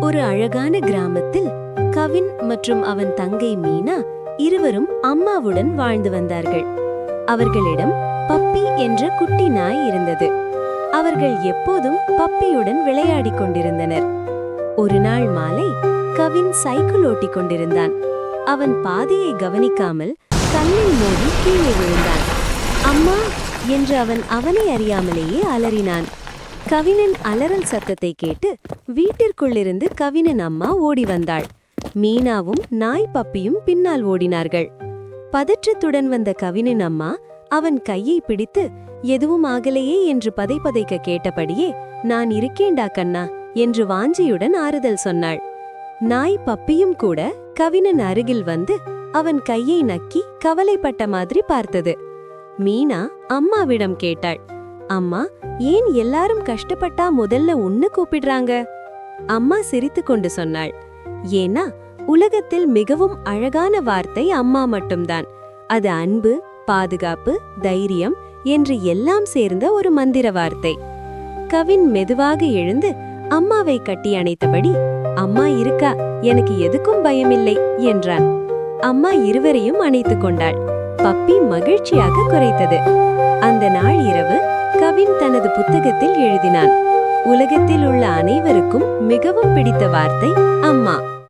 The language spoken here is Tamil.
ஒரு அழகான கிராமத்தில் கவின் மற்றும் அவன் தங்கை மீனா இருவரும் அம்மாவுடன் வாழ்ந்து வந்தார்கள். அவர்களிடம் பப்பி என்ற குட்டி நாய் இருந்தது. அவர்கள் எப்போதும் பப்பியுடன் விளையாடிக் கொண்டிருந்தனர். ஒரு நாள் மாலை கவின் சைக்கிள் ஓட்டிக் கொண்டிருந்தான். அவன் பாதையை கவனிக்காமல் கல்லில் மோதி கீழே விழுந்தான். அம்மா என்று அவன் அவனை அறியாமலேயே அலறினான். கவினின் அலறல் சத்தத்தை கேட்டு வீட்டிற்குள்ளிருந்து கவினின் அம்மா ஓடி வந்தாள். மீனாவும் நாய் பப்பியும் பின்னால் ஓடினார்கள். பதற்றத்துடன் வந்த கவினின் அம்மா அவன் கையை பிடித்து எதுவும் ஆகலையே என்று பதைப்பதைக்க கேட்டபடியே நான் இருக்கேண்டா கண்ணா என்று வாஞ்சியுடன் ஆறுதல் சொன்னாள். நாய் பப்பியும் கூட கவினின் அருகில் வந்து அவன் கையை நக்கி கவலைப்பட்ட மாதிரி பார்த்தது. மீனா அம்மாவிடம் கேட்டாள், அம்மா, ஏன் எல்லாரும் கஷ்டப்பட்டா முதல்ல உன்னை கூப்பிடுறாங்க? அம்மா சிரித்துக்கொண்டு சொன்னாள், ஏன்னா உலகத்தில் மிகவும் அழகான வார்த்தை அம்மா மட்டும்தான். அது அன்பு, பாதுகாப்பு, தைரியம் என்று எல்லாம் சேர்ந்த ஒரு மந்திர வார்த்தை. கவின் மெதுவாக எழுந்து அம்மாவை கட்டி அணைத்தபடி, அம்மா இருக்கா, எனக்கு எதுக்கும் பயமில்லை என்றான். அம்மா இருவரையும் அணைத்துக் கொண்டாள். பப்பி மகிழ்ச்சியாக குரைத்தது. அந்த நாள் இரவு கவின் தனது புத்தகத்தில் எழுதினான், உலகத்தில் உள்ள அனைவருக்கும் மிகவும் பிடித்த வார்த்தை அம்மா.